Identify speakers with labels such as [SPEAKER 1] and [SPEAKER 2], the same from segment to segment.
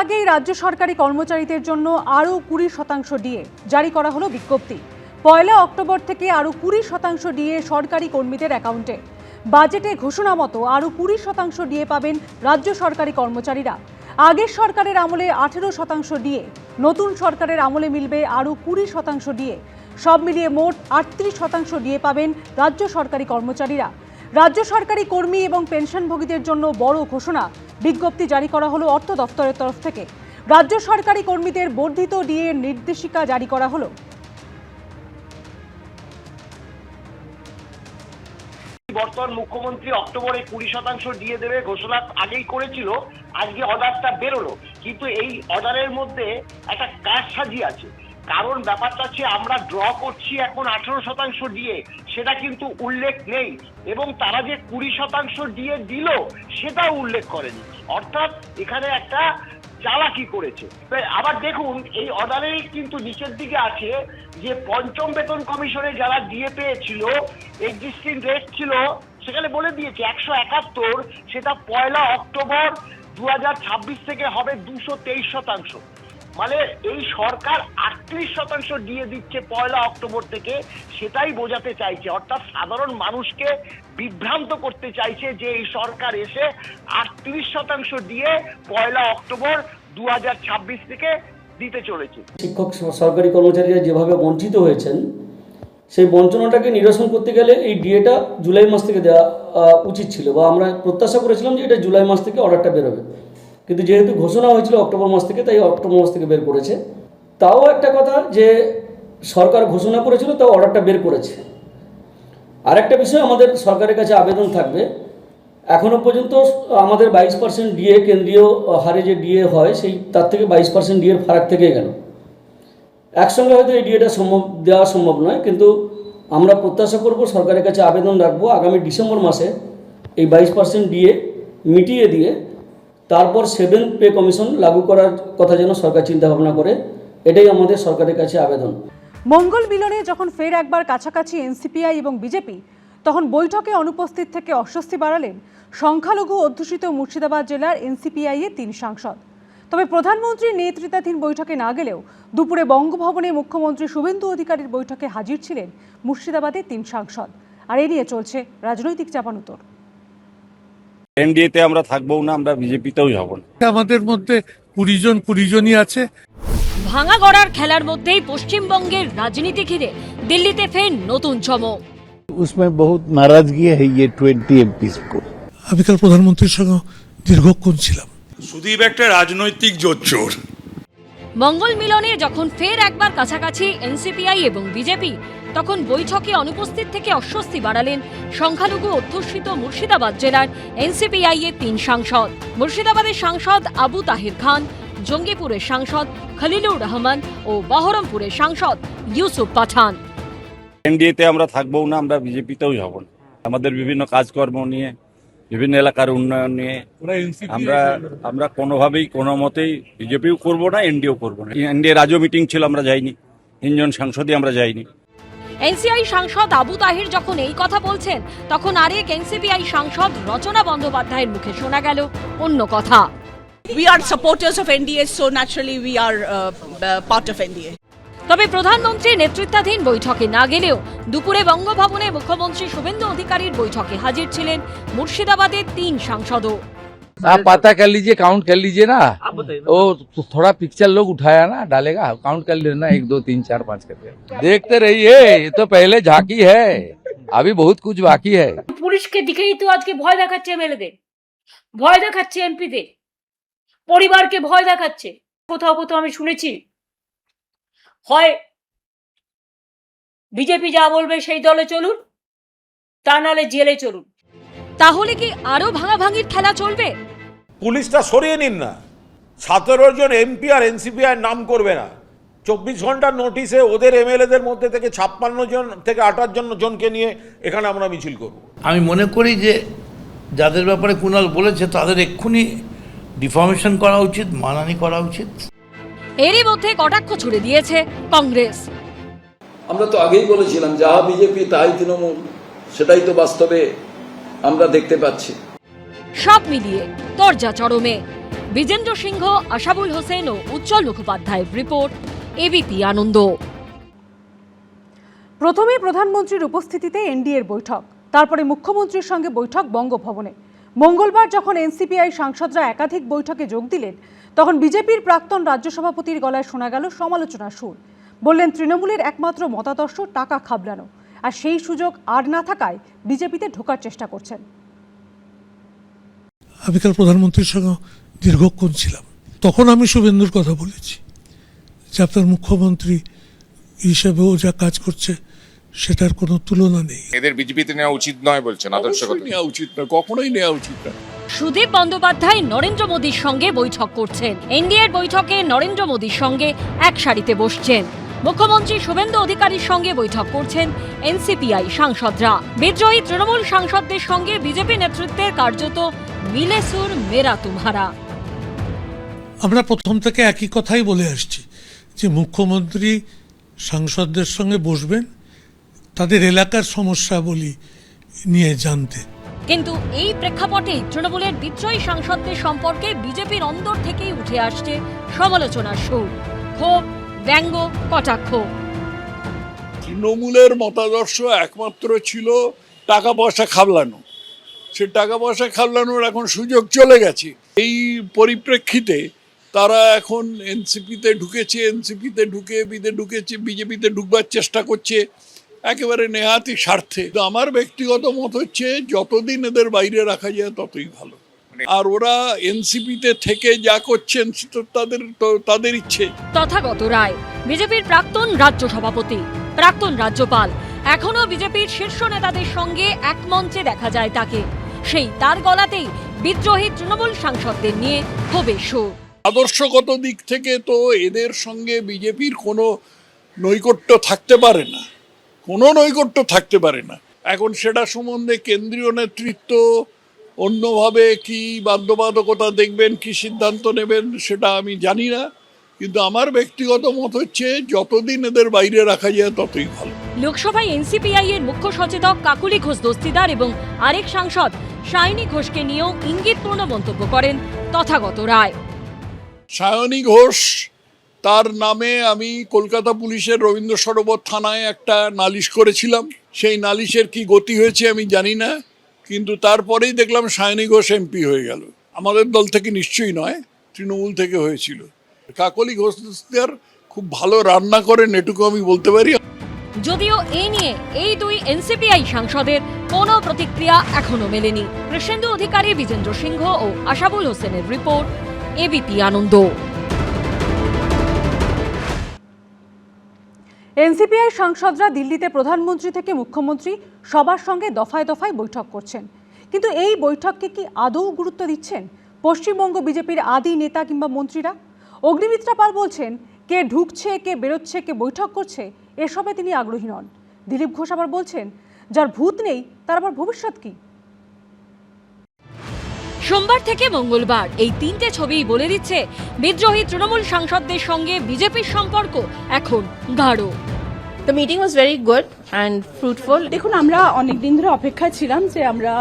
[SPEAKER 1] আগেই রাজ্য সরকারি কর্মচারীদের জন্য আরও 20% ডিএ জারি করা হলো বিজ্ঞপ্তি। 1 অক্টোবর থেকে আরও 20% ডিএ সরকারি কর্মীদের অ্যাকাউন্টে। বাজেটে ঘোষণা মতো আরও 20% ডিএ পাবেন রাজ্য সরকারি কর্মচারীরা। আগের সরকারের আমলে 18% ডিএ, নতুন সরকারের আমলে মিলবে আরও 20% ডিএ। সব মিলিয়ে মোট 38% ডিএ পাবেন রাজ্য সরকারি কর্মচারীরা। রাজ্য সরকারি কর্মী এবং পেনশনভোগীদের জন্য বড় ঘোষণা, বিজ্ঞপ্তি জারি করা হলো অর্থ দফতরের তরফ থেকে। রাজ্য সরকারি কর্মীদের বর্ধিত ডিএ নির্দেশিকা জারি করা হলো।
[SPEAKER 2] বর্তমান মুখ্যমন্ত্রী অক্টোবরে 20% ডিএ দেবে ঘোষণা আগেই করেছিল, আজকে অর্ডারটা বেরোলো। কিন্তু এই অর্ডারের মধ্যে একটা কারসাজি আছে, কারণ ব্যাপারটা হচ্ছে আমরা ড্র করছি এখন 18% ডিএ, সেটা কিন্তু উল্লেখ নেই, এবং তারা যে 20% ডিএ দিল সেটাও উল্লেখ করেনি। অর্থাৎ এখানে একটা চালাকি করেছে। আবার দেখুন, এই অর্ডারেই কিন্তু নিচের দিকে আছে যে পঞ্চম বেতন কমিশনে যারা ডিএ পেয়েছিল, এক্সিস্টিং রেট ছিল, সেখানে বলে দিয়েছে 171, সেটা 1 অক্টোবর 2026 থেকে হবে 223%। মানে এই সরকার 38% ডিএ দিচ্ছে 1 অক্টোবর থেকে, সেটাই বোঝাতে চাইছে। অর্থাৎ সাধারণ মানুষকে বিভ্রান্ত করতে চাইছে যে এই সরকার এসে 38% ডিএ 1 অক্টোবর 2026 থেকে দিতে চলেছে।
[SPEAKER 3] শিক্ষক সরকারি কর্মচারীরা যেভাবে বঞ্চিত হয়েছেন, সেই বঞ্চনাটাকে নিরসন করতে গেলে এই ডিএটা জুলাই মাস থেকে দেওয়া উচিত ছিল, বা আমরা প্রত্যাশা করেছিলাম যে এটা জুলাই মাস থেকে অর্ডারটা বেরোবে। কিন্তু যেহেতু ঘোষণা হয়েছিল অক্টোবর মাস থেকে, তাই অক্টোবর মাস থেকে বের করেছে। তাও একটা কথা যে সরকার ঘোষণা করেছিল, তাও অর্ডারটা বের করেছে। আর একটা বিষয়, আমাদের সরকারের কাছে আবেদন থাকবে, এখনও পর্যন্ত আমাদের 22% ডিএ কেন্দ্রীয় হারে যে ডিএ হয়, সেই তার থেকে 22% ডিএর ফারাক থেকে গেল। একসঙ্গে হয়তো এই ডিএটা দেওয়া সম্ভব নয়, কিন্তু আমরা প্রত্যাশা করব, সরকারের কাছে আবেদন রাখবো আগামী ডিসেম্বর মাসে এই 22% ডিএ মিটিয়ে দিয়ে তারপর 7th পে কমিশন লাগু করার কথা যেন সরকার চিন্তা ভাবনা করে। এটাই আমাদের সরকারের কাছে আবেদন।
[SPEAKER 1] মঙ্গল মিলনে যখন ফের একবার কাছাকাছি এনসিপিআই এবং বিজেপি, তখন বৈঠকে অনুপস্থিত থেকে অস্বস্তি বাড়ালেন সংখ্যালঘু অধ্যুষিত মুর্শিদাবাদ জেলার এনসিপিআই এর 3 সাংসদ। তবে প্রধানমন্ত্রীর নেতৃত্বাধীন বৈঠকে না গেলেও দুপুরে বঙ্গভবনে মুখ্যমন্ত্রী শুভেন্দু অধিকারীর বৈঠকে হাজির ছিলেন মুর্শিদাবাদের 3 সাংসদ। আর এ নিয়ে চলছে রাজনৈতিক চাপানুতর।
[SPEAKER 4] এনডিএতে আমরা থাকবো না, আমরা বিজেপিতেও যাব না।
[SPEAKER 5] আমাদের মধ্যে 20 জনই আছে।
[SPEAKER 6] ভাঙা গড়ার খেলার মধ্যেই পশ্চিমবঙ্গের রাজনীতি ঘিরে দিল্লিতে ফের নতুন চমক।
[SPEAKER 7] उसमें बहुत नाराजगी है ये 20 एमपीज को।
[SPEAKER 5] আমি কাল প্রধানমন্ত্রীর সঙ্গে দীর্ঘক্ষণ ছিলাম।
[SPEAKER 8] সুদীপ একটা রাজনৈতিক জোচ্চোর।
[SPEAKER 6] মঙ্গল মিলনে যখন ফের একবার কাছাকাছি এনসিপিআই এবং বিজেপি, তখন বৈঠকে অনুপস্থিত থেকে অস্বস্তি বাড়ালেন সংখ্যালঘু অধ্যুষিত মুর্শিদাবাদ জেলার এনসিপিআই এর 3 সাংসদ। মুর্শিদাবাদের সাংসদ আবু তাহির খান, জঙ্গিপুরের সাংসদ খলিলুর রহমান ও বহরমপুরের সাংসদ ইউসুফ পাঠান।
[SPEAKER 4] এনডিএতে আমরা থাকবো না, আমরা বিজেপিতেও যাব না। আমাদের বিভিন্ন কাজকর্ম নিয়ে, বিভিন্ন এলাকার উন্নয়ন নিয়ে আমরা কোনোভাবেই কোনো মতেই বিজেপিও করবো না, এনডিও করবো না। এনডিএ রাজ্য মিটিং ছিল, আমরা যাইনি। 3 জন সাংসদই আমরা যাইনি।
[SPEAKER 6] এনসিআই সাংসদ আবু তাহির যখন এই কথা বলছেন, তখন আরেক এনসিপিআই সাংসদ রচনা বন্দ্যোপাধ্যায়ের মুখে শোনা গেল অন্য কথা।
[SPEAKER 9] We are supporters of NDA, so naturally we are part of NDA.
[SPEAKER 6] তবে প্রধানমন্ত্রীর নেতৃত্বাধীন বৈঠকে না গেলেও দুপুরে বঙ্গভবনে মুখ্যমন্ত্রী শুভেন্দু অধিকারীর বৈঠকে হাজির ছিলেন মুর্শিদাবাদের 3 সাংসদও।
[SPEAKER 7] आप पता कर लीजिए, काउंट कर लीजिए ना, वो थोड़ा पिक्चर लोग उठाया ना डालेगा, काउंट कर लेना 1 2 3 4 5 करके देखते रहिए। ये तो पहले झांकी है, अभी बहुत कुछ बाकी है।
[SPEAKER 10] পুলিশকে দিকেই তো আজকে ভয় দেখাচ্ছে, এমএলএদের ভয় দেখাচ্ছে, এমপিদের পরিবারকে ভয় দেখাচ্ছে। কোথাও কোথাও আমি শুনেছি, হয় বিজেপি যা বলবে সেই দলে চলুন, তা নাহলে জেলে চলুন।
[SPEAKER 6] তাহলে কি আরো ভাঙাভাঙির খেলা চলবে?
[SPEAKER 8] পুলিশটা সরিয়ে নিন না, 17 জন এমপি আর এনসিপিআই নাম করবে না। 24 ঘন্টার নোটিশে ওদের এমএলএদের মধ্যে থেকে 56 জন থেকে 58 জনকে নিয়ে এখানে আমরা মিছিল করব।
[SPEAKER 5] আমি মনে করি যে যাদের ব্যাপারে কুণাল বলেছে তাদের এক্ষুনি ডিফর্মেশন করা উচিত, মানহানি করা উচিত।
[SPEAKER 6] এরই মধ্যে কটাক্ষ ছুড়ে দিয়েছে কংগ্রেস।
[SPEAKER 11] আমরা তো আগেই বলেছিলাম, যা বিজেপি তাই তৃণমূল, সেটাই তো বাস্তবে আমরা দেখতে পাচ্ছি।
[SPEAKER 6] সব মিলিয়ে তরজা চরমে। বিজেন্দ্র সিংহ, আশাবুল হোসেন ও উজ্জ্বল মুখোপাধ্যায়ের রিপোর্ট, এবিপি আনন্দ।
[SPEAKER 1] প্রথমে প্রধানমন্ত্রীর উপস্থিতিতে এনডিএর বৈঠক, তারপরে মুখ্যমন্ত্রীর সঙ্গে বৈঠক বঙ্গভবনে। মঙ্গলবার যখন এনসিপিআই সাংসদরা একাধিক বৈঠকে যোগ দিলেন, তখন বিজেপির প্রাক্তন রাজ্য সভাপতির গলায় শোনা গেল সমালোচনার সুর। বললেন তৃণমূলের একমাত্র মতাদর্শ টাকা খাবলানো, আর সেই সুযোগ আর না থাকায় বিজেপিতে ঢোকার চেষ্টা করছেন।
[SPEAKER 12] আমি কাল প্রধানমন্ত্রীর সঙ্গে দীর্ঘক্ষণ ছিলাম, তখন আমি শুভেন্দুর কথা বলেছি যে আপনার মুখ্যমন্ত্রী হিসেবেও যা কাজ করছে সেটার কোনো তুলনা নেই।
[SPEAKER 13] এদের বিজেপিতে নেওয়া উচিত নয় বলছেন, আদর্শগত
[SPEAKER 11] নেওয়া উচিত নয়, কখনোই নেওয়া উচিত নয়।
[SPEAKER 6] সুদীপ বন্দ্যোপাধ্যায় নরেন্দ্র মোদীর সঙ্গে বৈঠক করছেন। এনডিএর বৈঠকে নরেন্দ্র মোদীর সঙ্গে এক সারিতে বসছেন। মুখ্যমন্ত্রী শুভেন্দু অধিকারীর সঙ্গে বৈঠক করছেন এনসিপিআই সাংসদরা। বিদ্রোহী তৃণমূল সাংসদদের সঙ্গে বিজেপি নেতৃত্বের কার্যত মিলে সুর মেরা তুমহারা।
[SPEAKER 12] আমরা প্রথম থেকে একই কথাই বলে আসছি যে মুখ্যমন্ত্রী সাংসদদের সঙ্গে বসবেন তাদের এলাকার সমস্যাবলী নিয়ে জানতে।
[SPEAKER 6] কিন্তু এই প্রেক্ষাপটে তৃণমূলের বিদ্রোহী সাংসদদের সম্পর্কে বিজেপির অন্দর থেকেই উঠে আসছে সমালোচনার সুর, ক্ষোভ, ব্যঙ্গ, কটাক্ষ।
[SPEAKER 11] তৃণমূলের মতাদর্শ একমাত্র ছিল টাকা পয়সা খাবলানো, সে টাকা পয়সা খাবলানোর এখন সুযোগ চলে গেছে। এই পরিপ্রেক্ষিতে তারা এখন এনসিপিতে ঢুকেছে, এনসিপিতে ঢুকে বিজেপিতে ঢুকবার চেষ্টা করছে একেবারে নেহাতি স্বার্থে। আমার ব্যক্তিগত মত হচ্ছে যতদিন এদের বাইরে রাখা যায় ততই ভালো। আর ওরা এনসিপিতে থেকে যা করছেন তাদের ইচ্ছে।
[SPEAKER 6] তথাগত রায় বিজেপির প্রাক্তন রাজ্য সভাপতি, প্রাক্তন রাজ্যপাল, এখনো বিজেপির শীর্ষ নেতাদের সঙ্গে এক মঞ্চে দেখা যায় তাকে। সেই তার গলাতেই বিদ্রোহী তৃণমূল সাংসদদের নিয়ে ক্ষোভের সুর।
[SPEAKER 11] আদর্শগত দিক থেকে তো এদের সঙ্গে বিজেপির কোনো নৈকট্য থাকতে পারে না, কোনো নৈকট্য থাকতে পারে না। এখন সেটা সম্বন্ধে কেন্দ্রীয় নেতৃত্ব অন্যভাবে কি বাধ্যবাধকতা দেখবেন, কি সিদ্ধান্ত নেবেন সেটা আমি জানি না, কিন্তু আমার ব্যক্তিগত মত হচ্ছে যতদিন এদের বাইরে রাখা যায় ততই ভালো।
[SPEAKER 6] লোকসভায় এনসিপিআই এর মুখ্য সচেতক কাকুলি ঘোষ দস্তিদার এবং আরেক সাংসদ সায়নী ঘোষকে নিয়েও ইঙ্গিতপূর্ণ মন্তব্য করেন তথাগত রায়।
[SPEAKER 11] সায়নী ঘোষ, তার নামে আমি কলকাতা পুলিশের রবীন্দ্র সরোবর থানায় একটা নালিশ করেছিলাম। সেই নালিশের কি গতি হয়েছে আমি জানি না, কিন্তু তারপরেই দেখলাম সায়নী ঘোষ এমপি হয়ে গেল। আমাদের দল থেকে নিশ্চয়ই নয়, তৃণমূল থেকে হয়েছিল। কাকলি ঘোষ খুব ভালো রান্না করেন, এটুকু আমি বলতে পারি।
[SPEAKER 6] যদিও এই নিয়ে এই দুই এনসিপিআই সাংসদের কোনো প্রতিক্রিয়া এখনো মেলেনি। কৃষ্ণেন্দু অধিকারী, বিজেন্দ্র সিংহ ও আশাবুল হোসেনের রিপোর্ট, এবিপি আনন্দ।
[SPEAKER 1] এনসিপিআই সাংসদরা দিল্লিতে প্রধানমন্ত্রী থেকে মুখ্যমন্ত্রী সবার সঙ্গে দফায় দফায় বৈঠক করছেন, কিন্তু এই বৈঠককে কি আদৌ গুরুত্ব দিচ্ছেন পশ্চিমবঙ্গ বিজেপির আদি নেতা কিংবা মন্ত্রীরা? অগ্নিমিত্রা পাল বলছেন, কে ঢুকছে, কে বেরোচ্ছে, কে বৈঠক করছে এসবে তিনি আগ্রহী নন। দিলীপ ঘোষ আবার বলছেন, যার ভূত নেই তার আবার ভবিষ্যৎ কি?
[SPEAKER 6] সোমবার থেকে মঙ্গলবার এই তিনটে ছবিই বলে দিচ্ছে বিদ্রোহী তৃণমূল সাংসদদের সঙ্গে বিজেপির সম্পর্ক এখন গাঢ়।
[SPEAKER 9] The meeting was very good and fruitful. দেখুন, আমরা অনেক দিন ধরে অপেক্ষায় ছিলাম যে আমরা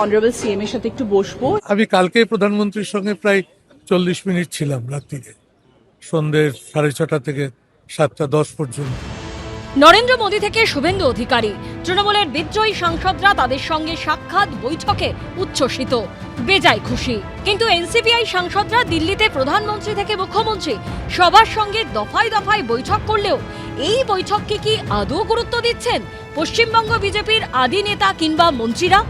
[SPEAKER 9] অনারেবল সিএম এর সাথে একটু বসবো।
[SPEAKER 12] আমি কালকে প্রধানমন্ত্রীর সঙ্গে প্রায় 40 মিনিট ছিলাম, রাত্রিরে সন্ধ্যে 6:30 থেকে 7:10 পর্যন্ত।
[SPEAKER 6] নরেন্দ্র মোদী থেকে শুভেন্দু অধিকারী, তৃণমূলের বিদ্রোহী সাংসদরা তাদের সঙ্গে সাক্ষাৎ বৈঠকে উচ্ছ্বসিত, বেজায় খুশি। কিন্তু এনসিপিআই সাংসদরা দিল্লিতে প্রধানমন্ত্রী থেকে মুখ্যমন্ত্রী সবার সঙ্গে দফায় দফায় বৈঠক করলেও এই বৈঠককে কি আদৌ গুরুত্ব দিচ্ছেন পশ্চিমবঙ্গ বিজেপির আদি নেতা কিংবা মন্ত্রীরা?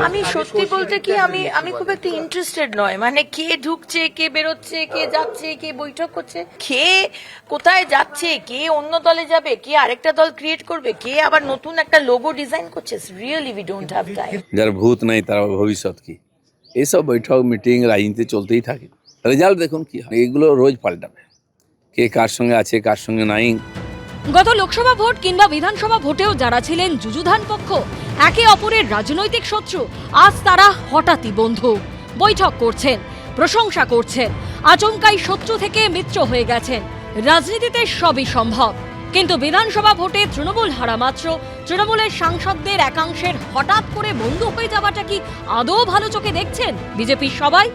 [SPEAKER 10] আমি সত্যি বলতে কি আমি খুব একটা ইন্টারেস্টেড নয়, মানে কে ঢুকছে, কে বেরোচ্ছে, কে যাচ্ছে, কে বৈঠক করছে, কে কোথায় যাচ্ছে, কে অন্য দলে যাবে, কে আরেকটা দল ক্রিয়েট করবে, কে আবার নতুন একটা লোগো ডিজাইন করছে। Really we don't have time.
[SPEAKER 7] যার ভূত নাই তার ভবিষ্যৎ কি? এইসব বৈঠক মিটিং রাজনীতি চলতেই থাকে। রেজাল্ট দেখুন কি হয়, এগুলো রোজ পাল্টাবে, কে কার সঙ্গে আছে কার সঙ্গে নাই।
[SPEAKER 6] গত লোকসভা ভোট কিংবা বিধানসভা ভোটেও যারা ছিলেন যুযুধান পক্ষ, একে অপরের রাজনৈতিক শত্রু, আজ তারা হঠাৎই বন্ধু। বৈঠক করছেন, প্রশংসা করছেন, আচমকাই শত্রু থেকে মিত্র হয়ে গেছেন। রাজনীতিতে সবই সম্ভব, কিন্তু বিধানসভা ভোটে তৃণমূল হারা মাত্র তৃণমূলের সাংসদদের একাংশের হঠাৎ করে বন্ধু হয়ে যাওয়াটা কি আদৌ ভালো চোখে দেখছেন বিজেপির সবাই?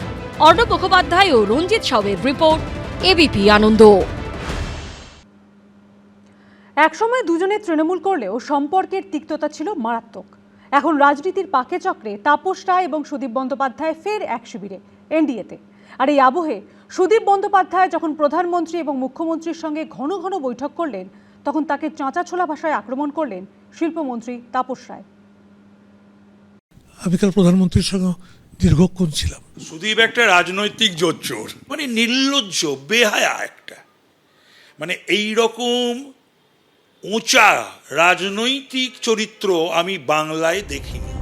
[SPEAKER 6] অর্ণব মুখোপাধ্যায় ও রঞ্জিত সাউয়ের রিপোর্ট, এবিপি আনন্দ।
[SPEAKER 1] একসময় দুজনে তৃণমূল করলেও সম্পর্কের তিক্ততা ছিল মারাত্মক। এখন রাজনীতির পাকে চক্রে তাপস রায় এবং সুদীপ বন্দ্যোপাধ্যায় ফের এক শিবিরে, এনডিএতে। আর এই আবহে সুদীপ বন্দ্যোপাধ্যায় যখন প্রধানমন্ত্রী এবং মুখ্যমন্ত্রীর সঙ্গে ঘন ঘন বৈঠক করলেন, তখন তাকে চাঁচাছোলা ভাষায় আক্রমণ করলেন শিল্পমন্ত্রী তাপস রায়।
[SPEAKER 12] আমি কাল প্রধানমন্ত্রীর সঙ্গে দীর্ঘক্ষণ ছিলাম।
[SPEAKER 11] সুদীপ একটা রাজনৈতিক জোচ্চোর, মানে নির্লজ্জ, বেহায়া একটা, মানে এই রকম উঁচা রাজনৈতিক চরিত্র আমি বাংলায় দেখিনি।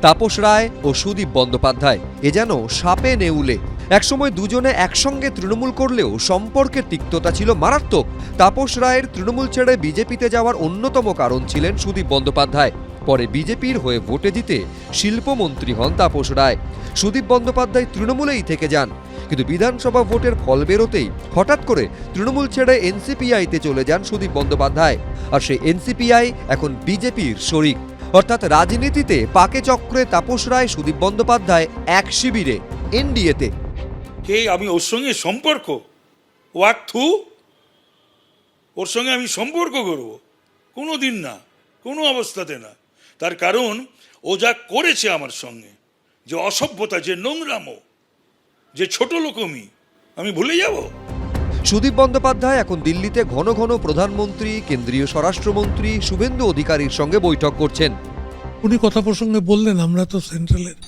[SPEAKER 14] তাপস রায় ও সুদীপ বন্দ্যোপাধ্যায় এ যেন সাপে নেউলে। একসময় দুজনে একসঙ্গে তৃণমূল করলেও সম্পর্কের তিক্ততা ছিল মারাত্মক। তাপস রায়ের তৃণমূল ছেড়ে বিজেপিতে যাওয়ার অন্যতম কারণ ছিলেন সুদীপ বন্দ্যোপাধ্যায়। পরে বিজেপির হয়ে ভোটে জিতে শিল্পমন্ত্রী হন তাপস রায়। সুদীপ বন্দ্যোপাধ্যায় তৃণমূলেই থেকে যান, কিন্তু বিধানসভা ভোটের ফল বেরোতেই হঠাৎ করে তৃণমূল ছেড়ে এনসিপিআইতে চলে যান সুদীপ বন্দ্যোপাধ্যায়। আর সেই এনসিপিআই এখন বিজেপির শরিক। অর্থাৎ রাজনীতিতে পাকে চক্রে তাপস রায়, সুদীপ বন্দ্যোপাধ্যায় এক শিবিরে, এনডিএতে।
[SPEAKER 11] কে আমি ওর সঙ্গে সম্পর্ক ওয়াক থু ওর সঙ্গে আমি সম্পর্ক করব? কোনো দিন না, কোনো অবস্থাতে না। তার কারণ ও যা করেছে আমার সঙ্গে, যে অসভ্যতা, যে নোংরামো, যে ছোট লোকমি, আমি ভুলে যাব?
[SPEAKER 14] সুদীপ বন্দ্যোপাধ্যায় এখন দিল্লিতে ঘন ঘন প্রধানমন্ত্রী, কেন্দ্রীয় স্বরাষ্ট্রমন্ত্রী শুভেন্দু অধিকারীর সঙ্গে বৈঠক করছেন।
[SPEAKER 12] উনি কথা প্রসঙ্গে বললেন, আমরা তো সেন্ট্রালের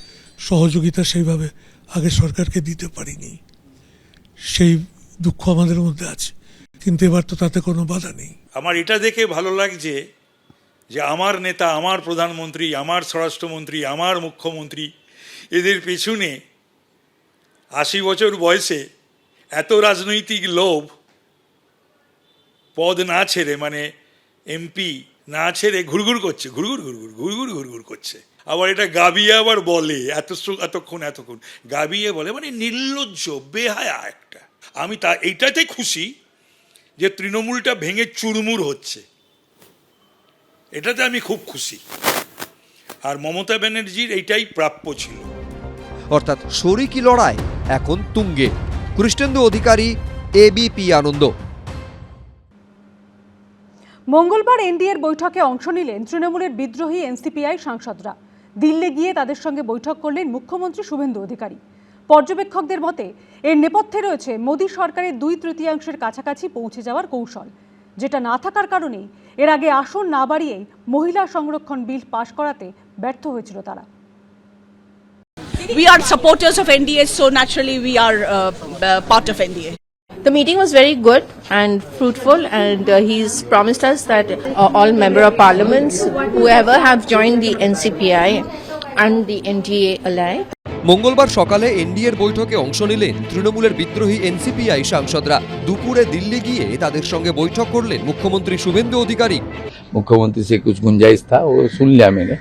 [SPEAKER 12] সহযোগিতা সেইভাবে আগে সরকারকে দিতে পারিনি, সেই দুঃখ আমাদের মধ্যে আছে, কিন্তু এবার তো তাতে কোনো বাধা নেই।
[SPEAKER 11] আমার এটা দেখে ভালো লাগছে যে আমার নেতা, আমার প্রধানমন্ত্রী, আমার স্বরাষ্ট্রমন্ত্রী, আমার মুখ্যমন্ত্রী, এদের পেছনে 80 বছর বয়সে এত রাজনৈতিক লোভ, পদ না ছেড়ে, মানে এমপি না ছেড়ে ঘুরঘুর করছে, ঘুরঘুর করছে। আবার এটা গাবিয়ে আবার বলে এতক্ষণ গাবিয়ে বলে, মানে নির্লজ্জ, বেহায়া একটা। আমি এইটাতে খুশি যে তৃণমূলটা ভেঙে চুরমুর হচ্ছে, এটাতে আমি খুব খুশি। আর মমতা ব্যানার্জির এইটাই প্রাপ্য ছিল।
[SPEAKER 14] অর্থাৎ শরিকি লড়াই এখন তুঙ্গে। কৃষ্ণেন্দু অধিকারী, এবিপি আনন্দ।
[SPEAKER 1] মঙ্গলবার এনডিএর বৈঠকে অংশ নিলেন তৃণমূলের বিদ্রোহী এনসিপিআই সাংসদরা। দিল্লি গিয়ে তাদের সঙ্গে বৈঠক করলেন মুখ্যমন্ত্রী শুভেন্দু অধিকারী। পর্যবেক্ষকদের মতে এর নেপথ্যে রয়েছে মোদী সরকারের 2/3 কাছাকাছি পৌঁছে যাওয়ার কৌশল, যেটা না থাকার কারণেই এর আগে আসন না বাড়িয়েই মহিলা সংরক্ষণ বিল পাশ করাতে ব্যর্থ হয়েছিল তারা।
[SPEAKER 9] We are supporters of NDA, so naturally we are part of NDA. The meeting was very good and fruitful, and he's promised us that all member of parliaments, whoever have joined the NCPI and the NDA alike.
[SPEAKER 14] মঙ্গলবার সকালে এনডিএর বৈঠকে অংশ নিলেন তৃণমূলের বিদ্রোহী এনসিপিআই সাংসদরা। দুপুরে দিল্লি গিয়ে তাদের সঙ্গে বৈঠক করলেন মুখ্যমন্ত্রী শুভেন্দু অধিকারী।
[SPEAKER 7] मुख्यमंत्री से कुछ गुंजाइश था, वो सुन लिया मैंने।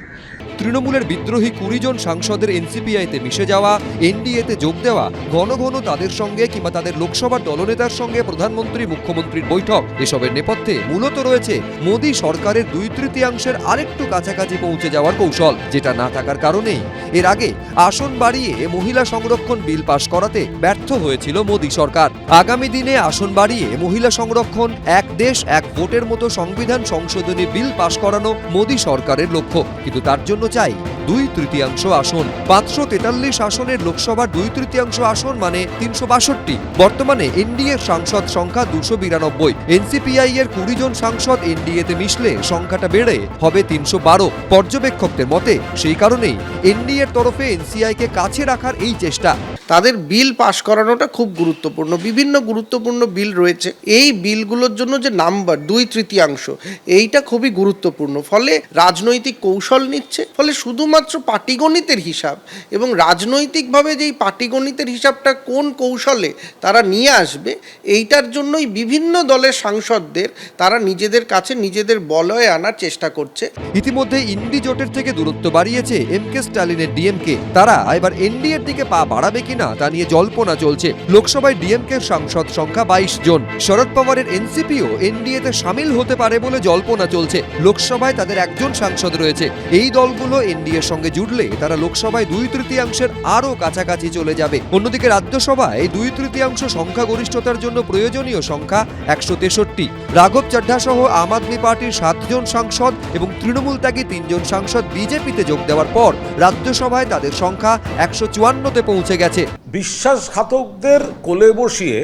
[SPEAKER 14] তৃণমূলের বিদ্রোহী 20 জন সাংসদের এনসিপিআইতে মিশে যাওয়া, এনডিএতে যোগ দেওয়া, ঘন ঘন তাদের সঙ্গে কিংবা তাদের লোকসভার দলনেতার সঙ্গে প্রধানমন্ত্রী, মুখ্যমন্ত্রীর বৈঠক, এসবের নেপথ্যে মূলত রয়েছে মোদী সরকারের 2/3 আরেকটু কাছাকাছি পৌঁছে যাওয়ার কৌশল, যেটা না থাকার কারণেই এর আগে আসন বাড়িয়ে মহিলা সংরক্ষণ বিল পাশ করাতে ব্যর্থ হয়েছিল মোদী সরকার। আগামী দিনে আসন বাড়িয়ে মহিলা সংরক্ষণ, এক দেশ এক ভোটের মতো সংবিধান সংশোধনী বিল পাশ করানো মোদী সরকারের লক্ষ্য, কিন্তু তার জন্য চাই 2/3 আসন। 543 আসনের লোকসভার 2/3 আসন মানে 362। বর্তমানে এনডিএর সাংসদ সংখ্যা 292। এনসিপিআই এর 20 জন সাংসদ এনডিএতে মিশলে সংখ্যাটা বেড়ে হবে 312। পর্যবেক্ষকদের মতে সেই কারণেই এনডিএর তরফে এনসিআইকে কাছে রাখার এই চেষ্টা।
[SPEAKER 15] তাদের বিল পাশ করানোটা খুব গুরুত্বপূর্ণ। বিভিন্ন গুরুত্বপূর্ণ বিল রয়েছে, এই বিলগুলোর জন্য যে নাম্বার 2/3 এইটা খুবই গুরুত্বপূর্ণ। ফলে রাজনৈতিক কৌশল নিচ্ছে, ফলে শুধুমাত্র পাটিগণিতের হিসাব এবং রাজনৈতিকভাবে যেই পাটিগণিতের হিসাবটা কোন কৌশলে তারা নিয়ে আসবে, এইটার জন্যই বিভিন্ন দলের সাংসদদের তারা নিজেদের কাছে নিজেদের বলয়ে আনার চেষ্টা করছে।
[SPEAKER 14] ইতিমধ্যে ইন্ডি জোটের থেকে দূরত্ব বাড়িয়েছে এমকে স্ট্যালিনের ডিএমকে। তারা এবার এনডিএর দিকে পা বাড়াবে কিনা তা নিয়ে জল্পনা চলছে। লোকসভায় ডিএমকে সাংসদ সংখ্যা 22 জন। শরদ পাওয়ারের এনসিপিও এনডিএতে সামিল হতে পারে বলে জল্পনা চলছে। লোকসভায় তাদের 1 জন সাংসদ রয়েছে। এই দলগুলো এনডিএর সঙ্গে জুড়লে তারা লোকসভায় 2/3 আরও কাছাকাছি চলে যাবে। অন্যদিকে রাজ্যসভায় 2/3 সংখ্যাগরিষ্ঠতার জন্য প্রয়োজনীয় সংখ্যা 163। রাঘব চাড্ডা সহ আম আদমি পার্টির 7 জন সাংসদ এবং তৃণমূল ত্যাগী 3 জন সাংসদ বিজেপিতে যোগ দেওয়ার পর রাজ্যসভায় তাদের সংখ্যা 154-তে পৌঁছে গেছে।
[SPEAKER 8] বিশ্বাসঘাতকদের কোলে বসিয়ে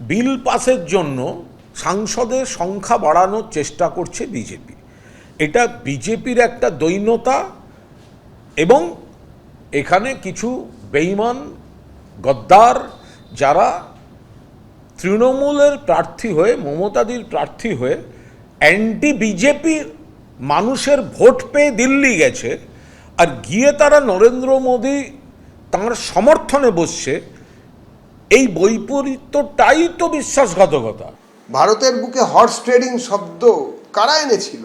[SPEAKER 8] বিল পাসের জন্য সাংসদের সংখ্যা বাড়ানোর চেষ্টা করছে বিজেপি। এটা বিজেপির একটা দৈন্যতা এবং এখানে কিছু বেঈমান গদ্দার যারা তৃণমূলের প্রার্থী হয়ে, মমতাদির প্রার্থী হয়ে অ্যান্টি বিজেপি মানুষের ভোট পেয়ে দিল্লি গেছে, আর গিয়ে তারা নরেন্দ্র মোদী তাঁর সমর্থনে বসছে। এই বৈপরীত্যটাই তো বিশ্বাসঘাতকতা।
[SPEAKER 16] ভারতের বুকে হর্স ট্রেডিং শব্দ কারা এনেছিল?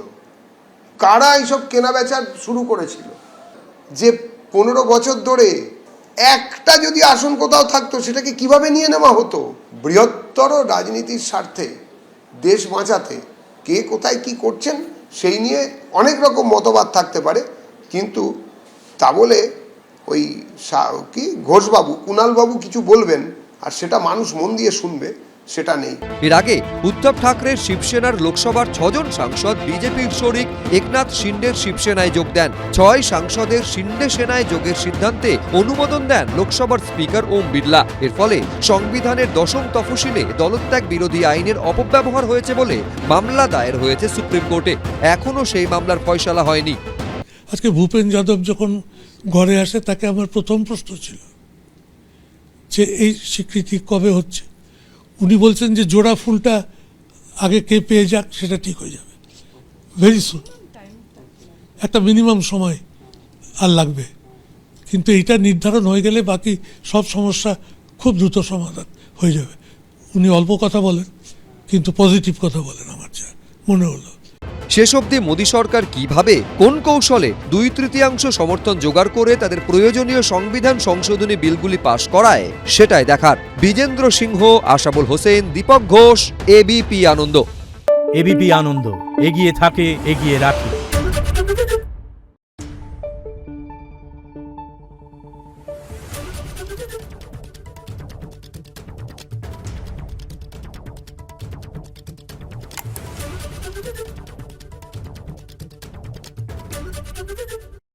[SPEAKER 16] কারা এইসব কেনাবেচা শুরু করেছিল? যে 15 বছর ধরে একটা যদি আসন কোথাও থাকতো সেটাকে কিভাবে নিয়ে নেওয়া হতো? বৃহত্তর রাজনীতির স্বার্থে দেশ বাঁচাতে কে কোথায় কি করছেন সেই নিয়ে অনেক রকম মতবাদ থাকতে পারে, কিন্তু তা বলে ওই কি ঘোষবাবু, কুণালবাবু কিছু বলবেন আর সেটা মানুষ মন দিয়ে শুনবে, সেটা নেই।
[SPEAKER 14] এর আগে উদ্ধব ঠাকরের শিবসেনার লোকসভার 6 জন সাংসদ বিজেপির শরিক একনাথ শিন্ডের শিবসেনায় যোগ দেন। 6 সাংসদের শিন্ডে সেনায় যোগের সিদ্ধান্তে অনুমোদন দেন লোকসভার স্পিকার ওম বিড়লা। এর ফলে সংবিধানের 10ম তফসিলে দলত্যাগ বিরোধী আইনের অপব্যবহার হয়েছে বলে মামলা দায়ের হয়েছে সুপ্রিম কোর্টে। এখনও সেই মামলার ফয়সালা হয়নি।
[SPEAKER 12] আজকে ভূপেন যাদব যখন ঘরে আসে তাকে আমার প্রথম প্রশ্ন ছিল যে এই স্বীকৃতি কবে হচ্ছে। উনি বলছেন যে জোড়া ফুলটা আগে কে পেয়ে যাক সেটা ঠিক হয়ে যাবে, ভেরি সুন, একটা মিনিমাম সময় আর লাগবে, কিন্তু এইটা নির্ধারণ হয়ে গেলে বাকি সব সমস্যা খুব দ্রুত সমাধান হয়ে যাবে। উনি অল্প কথা বলেন কিন্তু পজিটিভ কথা বলেন, আমার যা মনে হলো।
[SPEAKER 14] শেষ অবধি মোদী সরকার কিভাবে কোন কৌশলে 2/3 সমর্থন জোগাড় করে তাদের প্রয়োজনীয় সংবিধান সংশোধনী বিলগুলি পাশ করায় সেটাই দেখার। বিজেন্দ্র সিংহ, আশাবুল হোসেন, দীপক ঘোষ, এবিপি আনন্দ।
[SPEAKER 17] এবিপি আনন্দ, এগিয়ে থাকে, এগিয়ে রাখে।